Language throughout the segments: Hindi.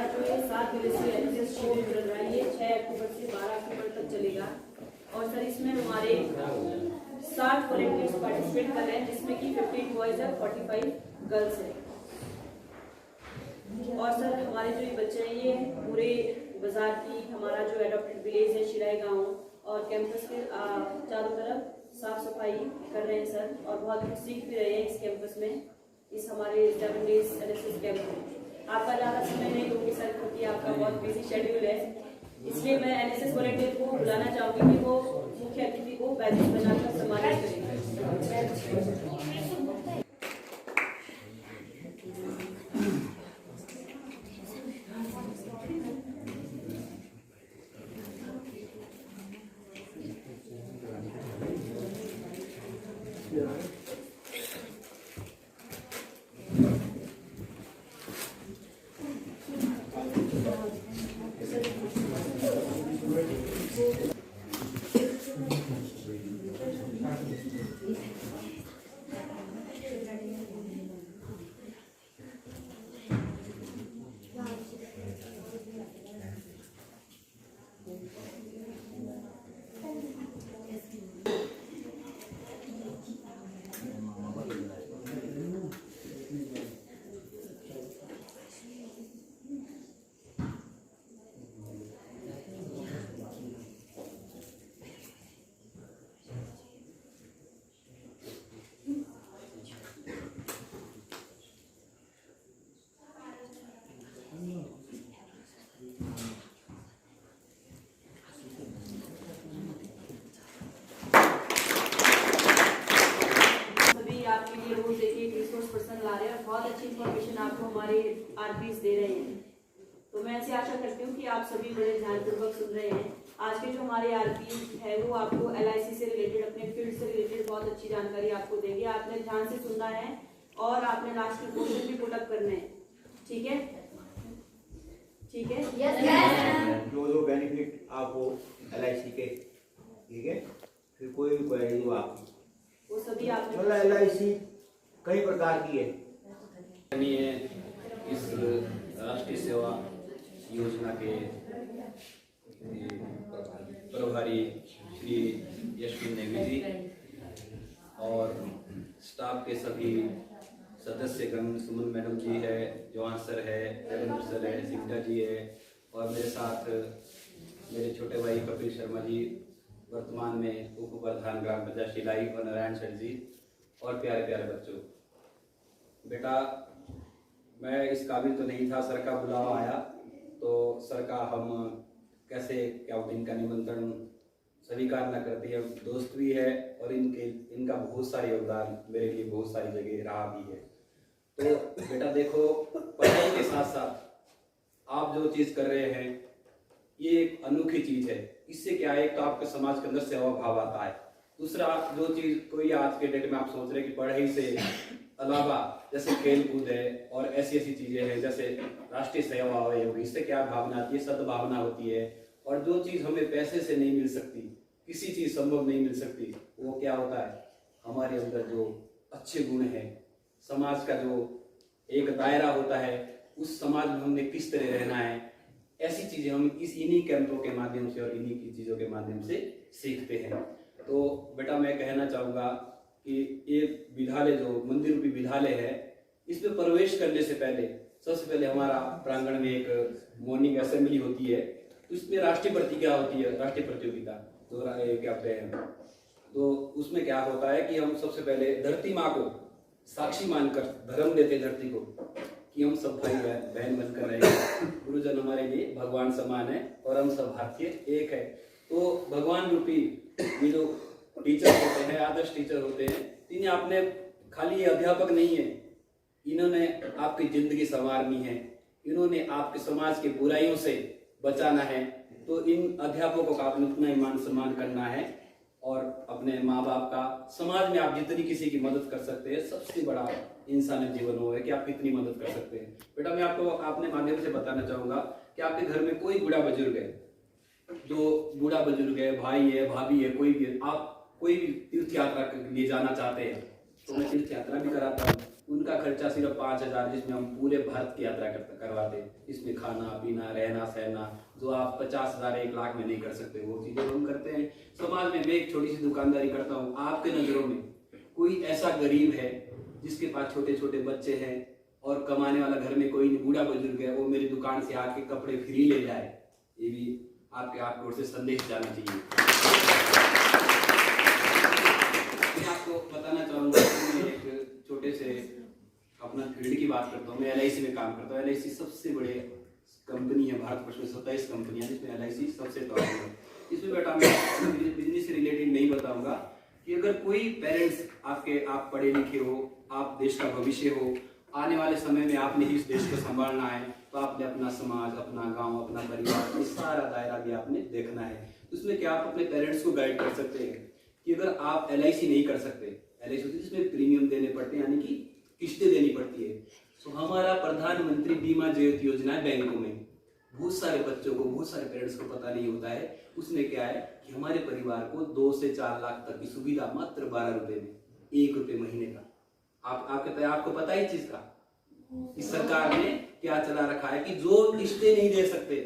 हमारा जो ये 7 दिवसीय एनएसएस शिविर चल रहा है, ये 6 अक्टूबर से 12 अक्टूबर तक चलेगा। और सर इसमें हमारे 60 वॉलंटियर्स पार्टिसिपेट कर रहे हैं, जिसमें कि 15 बॉयज है, 45 गर्ल्स है। और सर हमारे जो ये बच्चे हैं, ये पूरे बाजार की, हमारा जो एडॉप्टेड विलेज है शिराई गाँव, और कैंपस के चारों तरफ साफ सफाई कर रहे हैं सर, और बहुत कुछ सीख भी रहे हैं इस कैंपस में, इस हमारे 7 डेज एनएसएस कैंप में। आपका ज़्यादा समय नहीं होगी सर, क्योंकि आपका बहुत बिजी शेड्यूल है, इसलिए मैं एनएसएस वॉलंटियर को बुलाना चाहूँगी कि वो मुख्य अतिथि को बैचेस बनाकर सम्मानित करेंगे। बहुत अच्छी इन्फॉर्मेशन आपको हमारे आरपीस दे रहे हैं, तो मैं ऐसी आशा करती हूँ कि आप सभी बड़े ध्यानपूर्वक सुन रहे हैं। आज के जो हमारे आरपी है वो आपको एलआईसी से रिलेटेड, अपने फील्ड से रिलेटेड बहुत अच्छी जानकारी आपको देंगे। आपने ध्यान से सुनना है और आपने लास्ट में क्वेश्चन भी पुट अप करने हैं, ठीक है? ठीक है, जो बेनिफिट आपको एलआईसी के, ठीक है, फिर कोई भी क्वेरी हो आप, वो सभी आपने, मतलब एलआईसी कई प्रकार की है। इस राष्ट्रीय सेवा योजना के प्रभारी श्री यशविन नेगी जी और स्टाफ के सभी सदस्यगण, सुमन मैडम जी है, जवान सर है, देवेंद्र सर है, सिंगटा जी है, और मेरे साथ मेरे छोटे भाई कपिल शर्मा जी, वर्तमान में उप प्रधान ग्राम पंचायत शिलाई, और नारायण सर जी, और प्यारे प्यारे बच्चों। बेटा मैं इस काबिल तो नहीं था, सर का बुलावा आया तो सर का हम कैसे क्या इनका निमंत्रण स्वीकार न करती है, दोस्त भी है और इनका बहुत सारा योगदान मेरे लिए बहुत सारी जगह रहा भी है। तो बेटा देखो, पढ़ाई के साथ साथ आप जो चीज़ कर रहे हैं ये एक अनोखी चीज़ है। इससे क्या है, एक तो आपके समाज के अंदर सेवा भाव आता है, दूसरा जो चीज़ कोई आज के डेट में आप सोच रहे हैं कि पढ़ाई से अलावा जैसे खेल कूद है और ऐसी ऐसी चीजें हैं, जैसे राष्ट्रीय सेवा है, इससे क्या भावना आती है, सद्भावना होती है। और जो चीज हमें पैसे से नहीं मिल सकती, किसी चीज संभव नहीं मिल सकती, वो क्या होता है, हमारे अंदर जो अच्छे गुण हैं, समाज का जो एक दायरा होता है, उस समाज में हमने किस तरह रहना है, ऐसी चीजें हम इन्हीं कैंपों के माध्यम से और इन्हीं की चीजों के माध्यम से सीखते हैं। तो बेटा मैं कहना चाहूंगा कि ये विद्यालय जो मंदिर रूपी विद्यालय है, इसमें प्रवेश करने से पहले सबसे पहले हमारा प्रांगण में एक मॉर्निंग असेंबली होती है, तो इसमें राष्ट्रीय प्रतिज्ञा होती है, राष्ट्रीय प्रतियोगिता तो क्या कहते हैं। तो उसमें क्या होता है कि हम सबसे पहले धरती माँ को साक्षी मानकर धर्म देते धरती को कि हम सब भाई बहन बनकर रहेंगे, गुरुजन हमारे लिए भगवान समान है और हम सब भारतीय एक है। तो भगवान रूपी ये जो टीचर होते हैं, आदर्श टीचर होते हैं, इन्हें आपने खाली ये अध्यापक नहीं है, इन्होंने आपकी जिंदगी संवारनी है, इन्होंने आपके समाज के बुराइयों से बचाना है। तो इन अध्यापकों का आपने उतना ही मान सम्मान करना है और अपने माँ बाप का, समाज में आप जितनी किसी की मदद कर सकते हैं, सबसे बड़ा इंसानी जीवन वो है कि आप कितनी मदद कर सकते हैं। बेटा मैं आपको अपने माध्यम से बताना चाहूंगा कि आपके घर में कोई बूढ़ा बुजुर्ग है, जो बूढ़ा बुजुर्ग है, भाई है, भाभी है, कोई भी है, आप कोई भी तीर्थ यात्रा के लिए जाना चाहते हैं तो मैं तीर्थ यात्रा भी कराता हूँ, उनका खर्चा सिर्फ 5,000, जिसमें हम पूरे भारत की यात्रा करवाते हैं। इसमें खाना पीना रहना सहना जो आप 50,000 1 लाख में नहीं कर सकते, वो चीजें हम करते हैं। समाज में मैं एक छोटी सी दुकानदारी करता हूँ। आपके नजरों में कोई ऐसा गरीब है जिसके पास छोटे छोटे बच्चे हैं और कमाने वाला घर में कोई बूढ़ा बुजुर्ग है, वो मेरी दुकान से आके कपड़े फ्री ले जाए? ये भी आपकी ओर से संदेश जाना चाहिए। मैं आपको बताना चाहूंगा कि मैं एक छोटे से अपना फील्ड की बात करता हूँ। मैं LIC में काम करता हूँ। LIC सबसे बड़े कंपनी है भारतवर्ष में, 27 कंपनियां जिसमें LIC सबसे टॉप है। इसमें बेटा मैं बिजनेस से रिलेटेड नहीं बताऊंगा कि अगर कोई पेरेंट्स आप पढ़े लिखे हो, आप देश का भविष्य हो, आने वाले समय में आपने ही इस देश को संभालना है, तो आपने अपना समाज, अपना गांव, अपना परिवार, ये सारा दायरा भी आपने देखना है। उसमें क्या आप अपने पेरेंट्स को गाइड कर सकते हैं कि अगर आप LIC नहीं कर सकते, LIC जिसमें प्रीमियम देने पड़ते हैं, यानी कि किस्तें देनी पड़ती है, तो हमारा प्रधानमंत्री बीमा ज्योति योजना है बैंकों में। बहुत सारे बच्चों को, बहुत सारे पेरेंट्स को पता नहीं होता है। उसमें क्या है कि हमारे परिवार को 2 से 4 लाख तक की सुविधा मात्र 12 रुपए में, 1 रुपए महीने का। आपको पता है इस चीज का? इस सरकार ने क्या चला रखा है कि जो किस्तें नहीं दे सकते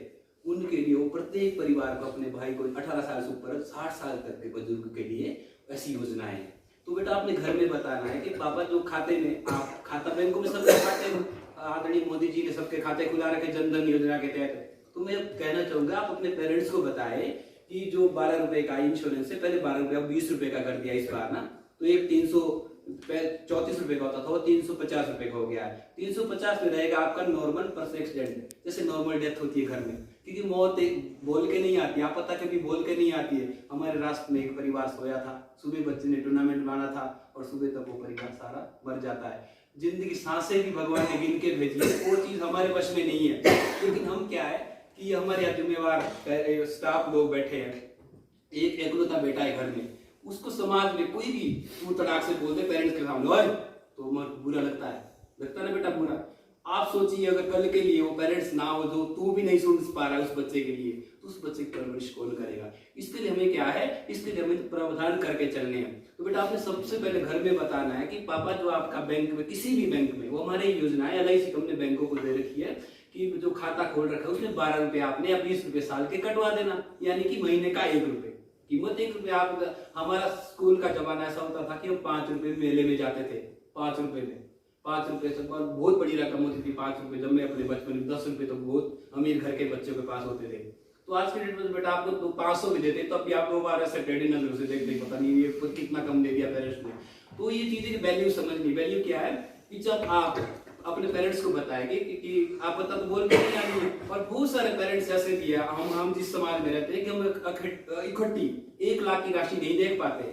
उनके लिए वो प्रत्येक परिवार को, अपने भाई को 18 साल से ऊपर 60 साल तक के बुजुर्ग के लिए ऐसी योजनाएं हैं। तो बेटा आपने घर में बताना है कि पापा जो खाते में, आप खाता बैंकों में सबके खाते में, आदरणीय मोदी जी ने सबके खाते खुला रखे जनधन योजना के तहत। तो मैं कहना चाहूंगा आप अपने पेरेंट्स को बताएं कि जो 12 रुपए का इंश्योरेंस है, पहले 12 रुपए, अब 20 रुपए का कर दिया इस बार ना, तो एक 334 रुपए का होता था, वो 350 रुपए का हो गया है। 350 में रहेगा आपका नॉर्मल पर्सन एक्सीडेंट, जैसे नॉर्मल डेथ होती है घर में, क्योंकि मौत एक बोल के नहीं आती, आप पता कभी बोल के नहीं आती है। हमारे राष्ट्र में एक परिवार सोया था, सुबह बच्चे ने टूर्नामेंट माना था और सुबह तक वो परिवार सारा मर जाता है। जिंदगी सांसें भी भगवान ने गिन के भेजी है, वो चीज हमारे वश में नहीं है। लेकिन हम क्या है कि हमारे यहाँ जिम्मेवार स्टाफ लोग बैठे हैं, एक एकलौता बेटा है घर में, उसको समाज में कोई भी तू तड़ाक से बोल दे पेरेंट्स के सामने, तो बुरा लगता है ना बेटा, बुरा। आप सोचिए अगर कल के लिए वो पेरेंट्स ना हो, जो तू भी नहीं सुन पा रहा है उस बच्चे के लिए, तो उस बच्चे की परवरिश कौन करेगा? इसके लिए हमें क्या है, इसके लिए हमें प्रावधान करके चलने हैं। तो बेटा आपने सबसे पहले घर में बताना है कि पापा जो आपका बैंक में, किसी भी बैंक में, वो हमारे योजना है LIC हमने बैंकों को दे रखी है कि जो खाता खोल रखा है उसमें 12 रुपए आपने या 20 रुपए साल के कटवा देना, यानी कि महीने का 1 रुपए कीमत, 1 रुपए। आप, हमारा स्कूल का जमाना ऐसा होता था कि हम 5 रुपए मेले में जाते थे, 5 रुपए में, 5 रुपए से बहुत बड़ी रकम होती थी 5 रुपए। जब मैं अपने बचपन में 10 रुपए तो बहुत अमीर घर के बच्चों के पास होते थे। तो आज के डेट में बेटा आपको तो 500 भी देते, तब भी आप 2 बार ऐसे टेढ़ी नजर से देखते, पता नहीं ये कितना कम दे दिया पेरेंट्स ने। तो ये चीजें की वैल्यू समझनी। वैल्यू क्या है कि जब आप अपने पेरेंट्स को बताएंगे कि आप पता तो बोल के नहीं आएंगे। और बहुत सारे पेरेंट्स ऐसे भी है, हम जिस समाज में रहते हैं कि हम इकट्ठी 1 लाख की राशि नहीं देख पाते।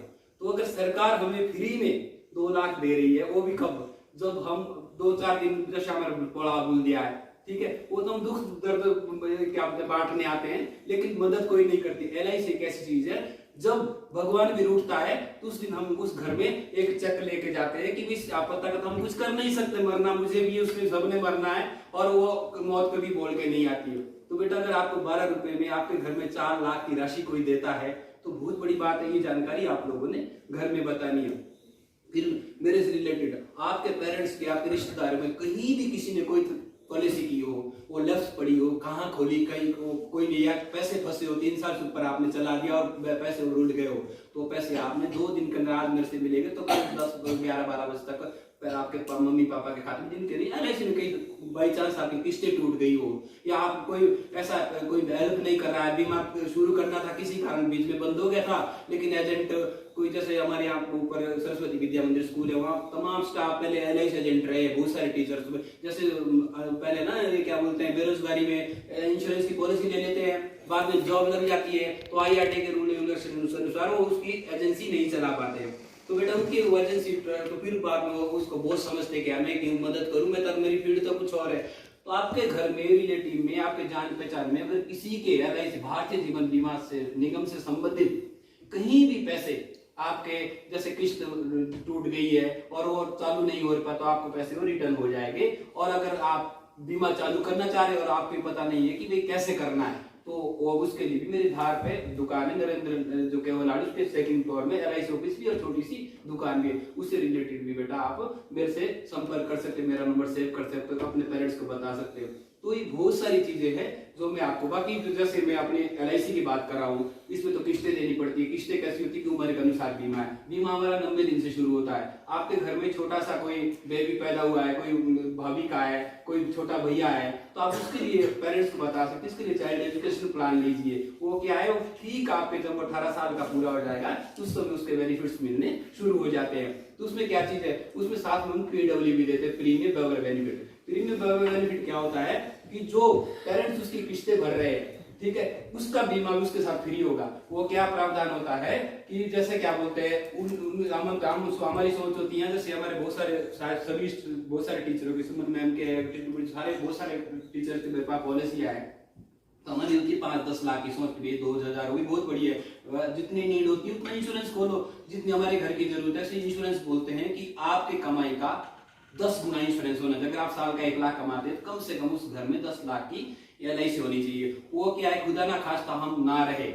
तो अगर सरकार हमें फ्री में 2 लाख दे रही है, वो भी कब, जब हम 2-4 दिन दशा में पड़ा बोल दिया है, ठीक है, वो तो हम दुख दर्द क्या बांटने आते हैं, लेकिन मदद कोई नहीं करती। LIC एक ऐसी चीज है, जब भगवान भी रूठता है तो उस दिन हम उस घर में एक चेक लेके जाते हैं कि आप पता कर, हम कुछ कर नहीं सकते, मरना मुझे भी, उसमें सबने मरना है, और वो मौत कभी बोल के नहीं आती है। तो बेटा अगर आपको 12 रुपए में आपके घर में 4 लाख की राशि कोई देता है तो बहुत बड़ी बात है। ये जानकारी आप लोगों ने घर में बतानी है। फिर मेरे से रिलेटेड आपके पेरेंट्स के, आपके रिश्तेदार में कहीं भी किसी ने कोई पॉलिसी की हो, वो लफ्ज पड़ी हो, कहाँ खोली, कहीं कोई नहीं, या पैसे फंसे हो, 3 साल से ऊपर आपने चला दिया और पैसे उड़ गए हो, तो पैसे आपने 2 दिन के अंदर आज मेरे से मिलेंगे, तो कल 10, 11, 12 बजे तक आपके मम्मी पापा के खाते में दिन के नहीं। LIC में कहीं बाई चांस आपकी किस्तें टूट गई हो, या आप कोई ऐसा कोई हेल्प नहीं कर रहा है, बीमा शुरू करना था किसी कारण बीच में बंद हो गया था, लेकिन एजेंट कोई, जैसे हमारे यहाँ ऊपर सरस्वती विद्या मंदिर स्कूल है, वहाँ तमाम स्टाफ पहले LIC एजेंट रहे, बहुत सारे टीचर्स, जैसे पहले ना ये क्या बोलते हैं, बेरोजगारी में इंश्योरेंस की पॉलिसी ले लेते हैं, बाद में जॉब लग जाती है तो IRT के रूल अनुसार वो उसकी एजेंसी नहीं चला पाते। तो बेटा उनकी एजेंसी, तो फिर बाद में उसको बहुत समझते कि मैं क्यों मदद करूं, मैं तब मेरी फील्ड तो कुछ और है। तो आपके घर में, रिलेटिव में, आपके जान पहचान में अगर किसी के LIC भारतीय जीवन बीमा से निगम से संबंधित कहीं भी पैसे आपके, जैसे किस्त टूट गई है और वो चालू नहीं हो रहा, तो आपको पैसे वो रिटर्न हो जाएंगे। और अगर आप बीमा चालू करना चाह रहे हो और आपको पता नहीं है कि भाई कैसे करना है, तो वो उसके लिए भी मेरे धार पे दुकान है, नरेंद्र जो केवलाड़ी, उसके सेकंड फ्लोर में LIC ऑफिस भी और छोटी सी दुकान भी है। उससे रिलेटेड भी बेटा आप मेरे से संपर्क कर सकते, मेरा नंबर सेव कर सकते हो, अपने पेरेंट्स को बता सकते हो। तो ये बहुत सारी चीजें हैं जो मैं आपको, बाकी जैसे मैं अपने LIC की बात कर रहा हूँ, इसमें तो किस्तें देनी पड़ती है। किस्तें कैसी होती है कि उम्र के अनुसार बीमा है। बीमा हमारा 90 दिन से शुरू होता है। आपके घर में छोटा सा कोई बेबी पैदा हुआ है, कोई भाभी का है, कोई छोटा भैया है, तो आप उसके लिए पेरेंट्स को बता सकते हैं। इसके लिए चाइल्ड एजुकेशन प्लान लीजिए। वो क्या है, वो ठीक आपके जब 18 साल का पूरा हो जाएगा उस समय उसके बेनिफिट्स मिलने शुरू हो जाते हैं। तो उसमें क्या चीज है, उसमें साथ में हम PW भी देते हैं, premium waiver benefit. Premium waiver benefit क्या होता है कि जो पेरेंट्स उसकी किस्तें भर रहे हैं, ठीक है, उसका बीमा भी उसके साथ फ्री होगा। वो क्या प्रावधान होता है कि जैसे क्या बोलते हैं, हमारी सोच होती है, जैसे हमारे बहुत सारे टीचरों की, सुमन मैम के बहुत सारे टीचर के मेरे पास पॉलिसियां है, तो हमारी होती है 5-10 लाख की सोच भी 2000 हुई, बहुत बड़ी है। जितनी नीड होती है उतना इंश्योरेंस खोलो, जितनी हमारे घर की जरूरत है। इंश्योरेंस बोलते हैं कि आपके कमाई का 10 गुना इंश्योरेंस होना चाहिए। अगर आप साल का 1 लाख कमाते हैं, कम से कम उस घर में 10 लाख की LIC होनी चाहिए। वो क्या है, खुदा ना खास्ता हम ना रहे,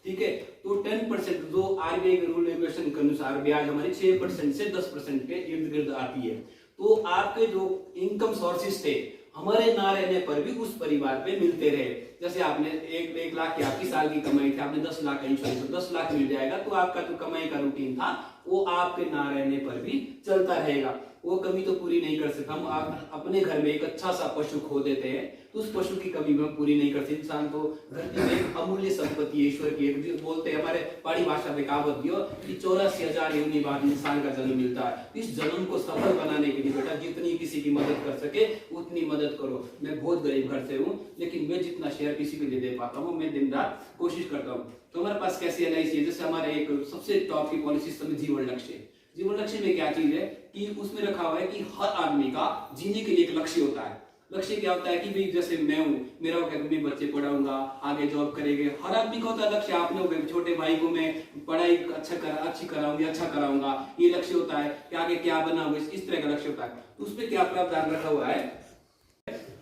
ठीक है, तो 10% जो RBI के रूल रेगुलेशन के अनुसार ब्याज हमारी 6% से 10% के इर्द गिर्द आती है। तो आपके जो इनकम सोर्सेस थे, हमारे ना रहने पर भी उस परिवार पे मिलते रहे। जैसे आपने 1 लाख की आपकी साल की कमाई थी, आपने 10 लाख का इंश्योरेंस, 10 लाख मिल जाएगा, तो आपका जो कमाई का रूटीन था वो आपके ना रहने पर भी चलता रहेगा। वो कमी तो पूरी नहीं कर सकते। हम अपने घर में एक अच्छा सा पशु खो देते हैं, तो उस पशु की कमी हम पूरी नहीं कर सकते। इंसान तो धरती में एक अमूल्य संपत्ति है ईश्वर की। एक बोलते हैं, हमारे पहाड़ी भाषा में कहावत भी हो कि 84,000 योनि बाद इंसान का जन्म मिलता है। इस जन्म को सफल बनाने के लिए बेटा जितनी किसी की मदद कर सके उतनी मदद करो। मैं बहुत गरीब घर से हूँ, लेकिन मैं जितना शेयर किसी के लिए दे पाता हूँ, मैं दिन रात कोशिश करता हूँ। तो हमारे पास कैसी LIC है, जैसे हमारे एक सबसे टॉप की पॉलिसी जीवन लक्ष्य। जीवन लक्ष्य में क्या चीज है कि उसमें रखा हुआ है कि हर आदमी का जीने के लिए एक लक्ष्य होता है। लक्ष्य क्या होता है कि भाई जैसे मैं हूँ, मेरा मैं बच्चे पढ़ाऊंगा, आगे जॉब करेंगे, हर आदमी का होता है लक्ष्य। आपने हो, छोटे भाई को मैं पढ़ाई अच्छी कराऊंगी, अच्छा कराऊंगा, ये लक्ष्य होता है कि आगे क्या बनाऊंगा, इस तरह का लक्ष्य होता है। तो उसमें क्या प्रावधान रखा हुआ है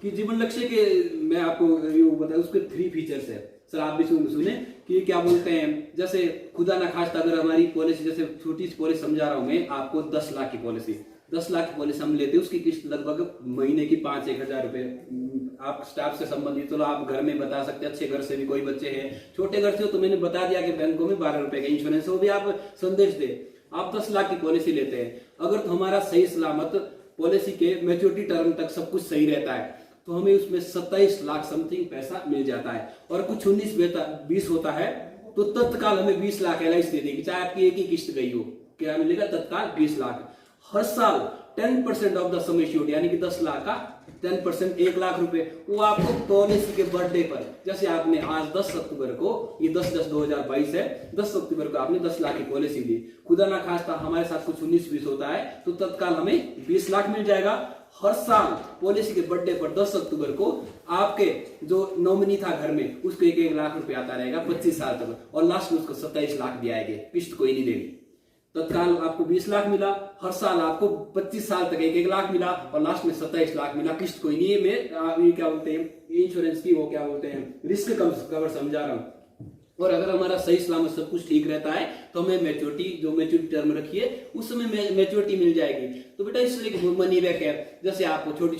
कि जीवन लक्ष्य के, मैं आपको बताऊं, उसके 3 फीचर्स है। सर आप भी सुने कि क्या बोलते हैं, जैसे खुदा ना खास्ता अगर हमारी पॉलिसी, जैसे छोटी सी पॉलिसी समझा रहा हूं मैं आपको, 10 लाख की पॉलिसी, 10 लाख की पॉलिसी हम लेते हैं, उसकी किस्त लगभग महीने की 5-1 हजार रुपए। आप स्टाफ से संबंधित, चलो आप घर में बता सकते हैं, अच्छे घर से भी कोई बच्चे हैं, छोटे घर से हो तो मैंने बता दिया कि बैंकों में 12 रुपए का इंश्योरेंस है, वो भी आप संदेश दे। आप 10 लाख की पॉलिसी लेते हैं, अगर तो हमारा सही सलामत पॉलिसी के मैच्योरिटी टर्म तक सब कुछ सही रहता है, तो हमें उसमें 27 लाख समथिंग पैसा मिल जाता है। और कुछ 19-20 होता है तो तत्काल हमें 20 लाख LIC दे देगी, चाहे आपकी एक ही किस्त गई हो। क्या मिलेगा, तत्काल 20 लाख। हर साल 10% ऑफ द सम एश्योर्ड, यानी कि 10 लाख का 10%, 1 लाख रुपए, वो आपको पॉलिसी के बर्थडे पर, जैसे आपने आज 10 अक्टूबर को, ये 10/10/2022 है, 10 अक्टूबर को आपने 10 लाख की पॉलिसी ली, खुदा ना खास्ता हमारे साथ कुछ 19-20 होता है तो तत्काल हमें 20 लाख मिल जाएगा। हर साल पॉलिसी के बर्थडे पर 10 अक्टूबर को आपके जो नॉमिनी था घर में, उसको 1-1 लाख रुपए आता रहेगा 25 साल तक, और लास्ट में उसको 27 लाख दिए आएंगे, किस्त कोई नहीं देगी। तत्काल आपको 20 लाख मिला, हर साल आपको 25 साल तक 1-1 लाख मिला, और लास्ट में 27 लाख मिला, किस्त कोई नहीं है। मैं ये क्या बोलते हैं, इंश्योरेंस की वो क्या बोलते हैं, रिस्क कवर समझा रहा हूँ। और अगर हमारा सही सलामत सब कुछ ठीक रहता है तो हमें मैच्योरिटी टर्म रखिए, उस समय मैच्योरिटी मिल जाएगी। तो बेटा इसलिए मनी बैक है, जैसे आपको छोटी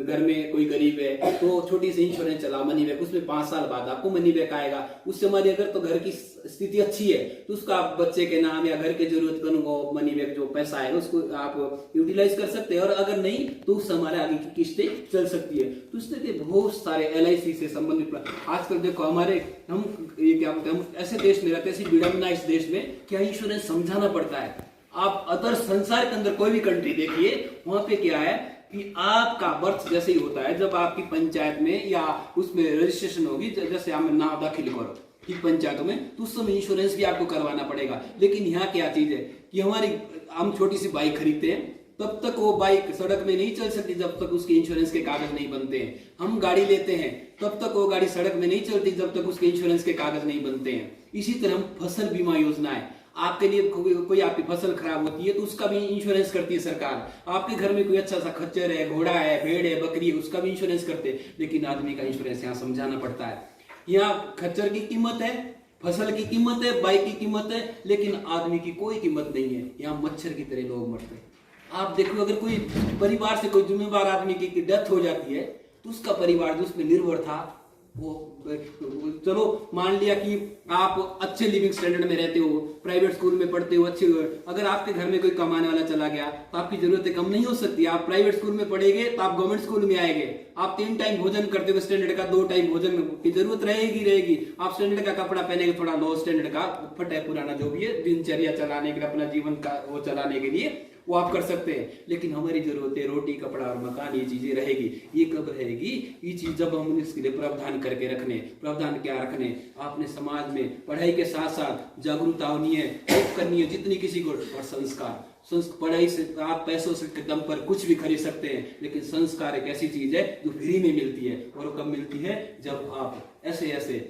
घर में कोई गरीब है तो छोटी सी इंश्योरेंस चला मनी बैक, उसमें 5 साल बाद आपको मनी बैक आएगा। उससे हमारी अगर तो घर की स्थिति अच्छी है तो उसका आप बच्चे के नाम या घर के जरूरत को मनी बैक जो पैसा आएगा उसको आप यूटिलाइज कर सकते हैं, और अगर नहीं तो उससे हमारे आगे की किस्तें चल सकती है। तो इस तरह के बहुत सारे LIC से संबंधित, आजकल देखो हमारे, हम ये क्या बोलते हैं, हम ऐसे देश में रहते हैं, ऐसी विडम्बना इस देश में, क्या इंश्योरेंस समझाना पड़ता है। आप अदर संसार के अंदर कोई भी कंट्री देखिए, वहां पे क्या है कि आपका बर्थ जैसे ही होता है, जब आपकी पंचायत में या उसमें रजिस्ट्रेशन होगी, जैसे आप नाम दाखिल करो ठीक पंचायतों में, तो उस समय इंश्योरेंस भी आपको करवाना पड़ेगा। लेकिन यहाँ क्या चीज है कि हम छोटी सी बाइक खरीदते हैं, तब तक वो बाइक सड़क में नहीं चल सकती जब तक उसके इंश्योरेंस के कागज नहीं बनते हैं। हम गाड़ी लेते हैं, तब तक वो गाड़ी सड़क में नहीं चलती जब तक उसके इंश्योरेंस के कागज नहीं बनते हैं। इसी तरह हम फसल बीमा योजना है, आपके लिए कोई आपकी फसल खराब होती है तो उसका भी इंश्योरेंस करती है सरकार। आपके घर में कोई अच्छा सा खच्चर है, घोड़ा है, भेड़ है, बकरी है, उसका भी इंश्योरेंस करते हैं। लेकिन आदमी का इंश्योरेंस यहाँ समझाना पड़ता है। यहाँ खच्चर की कीमत है, फसल की कीमत है, बाइक की कीमत है, लेकिन आदमी की कोई कीमत नहीं है। यहाँ मच्छर की तरह लोग मरते हैं। आप देखो, अगर कोई परिवार से कोई जिम्मेदार आदमी की डेथ हो जाती है तो उसका परिवार जो उस पर निर्भर था, वो चलो मान लिया कि आप अच्छे लिविंग स्टैंडर्ड में रहते हो, प्राइवेट स्कूल में पढ़ते हो, अच्छे, अगर आपके घर में कोई कमाने वाला चला गया तो आपकी जरूरतें कम नहीं हो सकती। आप प्राइवेट स्कूल में पढ़ेंगे तो आप गवर्नमेंट स्कूल में आएंगे, आप 3 टाइम भोजन करते हो स्टैंडर्ड का, 2 टाइम भोजन की जरूरत रहेगी। आप स्टैंडर्ड का कपड़ा पहनेंगे, थोड़ा लो स्टैंडर्ड का फटा पुराना जो भी है, दिनचर्या चलाने के लिए, अपना जीवन का वो चलाने के लिए वो आप कर सकते हैं। लेकिन हमारी जरूरतें रोटी, कपड़ा और मकान, ये चीजें रहेगी। ये कब रहेगी? ये चीज जब हम इसके लिए प्रावधान करके रखने। प्रावधान क्या रखने? आपने समाज में पढ़ाई के साथ साथ जागरूकता होनी है, हेल्प करनी है जितनी किसी को, और संस्कार। पढ़ाई से आप पैसों से के दम पर कुछ भी खरीद सकते हैं, लेकिन संस्कार एक ऐसी चीज है जो फ्री में मिलती है। और वो कब मिलती है? जब आप ऐसे ऐसे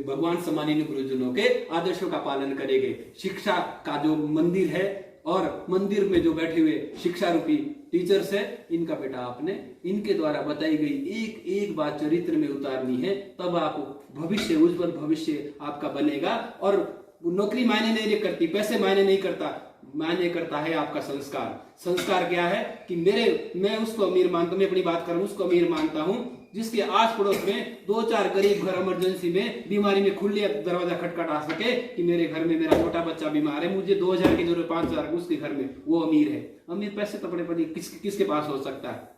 भगवान सम्मानीय गुरुजनों के आदर्शों का पालन करेंगे। शिक्षा का जो मंदिर है और मंदिर में जो बैठे हुए शिक्षा रूपी टीचर्स है, इनका बेटा आपने इनके द्वारा बताई गई एक एक बात चरित्र में उतारनी है, तब आप भविष्य, उज्जवल भविष्य आपका बनेगा। और नौकरी मायने नहीं करती, पैसे मायने नहीं करता, मायने करता है आपका संस्कार। संस्कार क्या है कि मैं उसको अमीर मानता हूं, मैं अपनी बात करूं, उसको अमीर मानता हूं जिसके आस पड़ोस में 2-4 गरीब घर इमरजेंसी में बीमारी में खुले दरवाजा खटखटा सके कि मेरे घर में मेरा छोटा बच्चा बीमार है, मुझे 2000 की जरूरत, 5000 उसके घर में, वो अमीर है। अमीर पैसे तो बड़े किसके पास हो सकता है?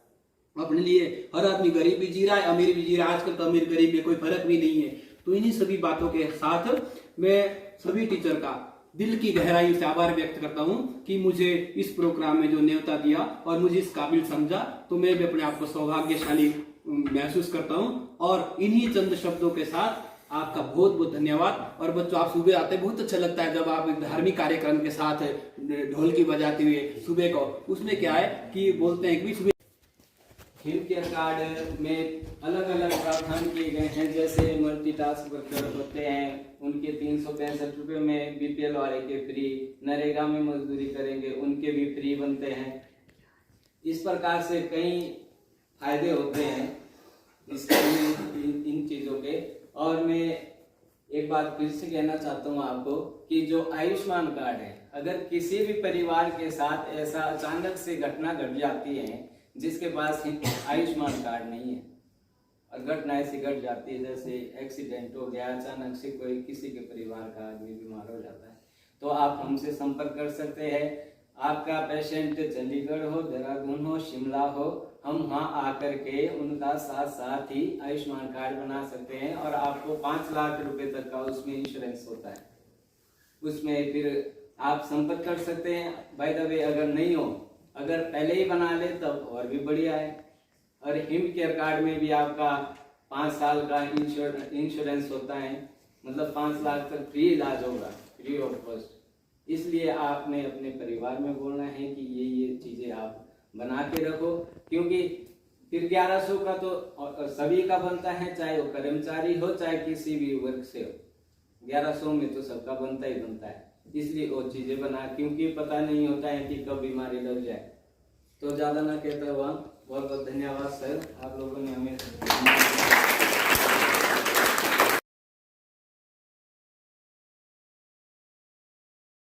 अपने लिए हर आदमी गरीब भी जी रहा है, अमीर भी जी रहा है। आजकल तो अमीर गरीब में कोई फर्क भी नहीं है। तो इन्हीं सभी बातों के साथ मैं सभी टीचर का दिल की गहराई से आभार व्यक्त करता हूं कि मुझे इस प्रोग्राम में जो न्योता दिया और मुझे इस काबिल समझा, तो मैं भी अपने आप को सौभाग्यशाली महसूस करता हूं। और इन्हीं चंद शब्दों के साथ आपका बहुत बहुत धन्यवाद। और बच्चों, आप सुबह आते बहुत अच्छा लगता है जब आप एक धार्मिक कार्यक्रम के साथ ढोल की बजाते हुए सुबह को, उसमें क्या है कि बोलते हैं कि सुबह हिम केयर कार्ड में अलग अलग प्रावधान किए गए हैं। जैसे मल्टीटास्क वर्कर होते हैं, उनके 365 रुपये में बीपीएल वाले के फ्री, नरेगा में मजदूरी करेंगे उनके भी फ्री बनते हैं। इस प्रकार से कई फायदे होते हैं इन चीज़ों के। और मैं एक बात फिर से कहना चाहता हूँ आपको कि जो आयुष्मान कार्ड है, अगर किसी भी परिवार के साथ ऐसा अचानक से घटना घट जाती है जिसके पास आयुष्मान कार्ड नहीं है, और घटना ऐसी घट जाती है जैसे एक्सीडेंट हो गया, अचानक से कोई किसी के परिवार का आदमी बीमार हो जाता है, तो आप हमसे संपर्क कर सकते हैं। आपका पेशेंट चंडीगढ़ हो, देहरादून हो, शिमला हो, हम वहाँ आकर के उनका साथ ही आयुष्मान कार्ड बना सकते हैं। और आपको 5 लाख रुपए तक का उसमें इंश्योरेंस होता है। उसमें फिर आप संपर्क कर सकते हैं। बाय द वे, अगर नहीं हो, अगर पहले ही बना ले तब और भी बढ़िया है। और हिम केयर कार्ड में भी आपका 5 साल का इंश्योरेंस होता है, मतलब 5 लाख तक फ्री इलाज होगा, फ्री ऑफ कॉस्ट। इसलिए आपने अपने परिवार में बोलना है कि ये चीज़ें आप बना के रखो, क्योंकि फिर 1100 का तो सभी का बनता है, चाहे वो कर्मचारी हो चाहे किसी भी वर्ग से हो। 1100 में तो सबका बनता ही बनता है। इसलिए वो चीज़ें बना, क्योंकि पता नहीं होता है कि कब बीमारी लग जाए। तो ज़्यादा ना कहता हुआ बहुत बहुत धन्यवाद सर, आप लोगों ने हमें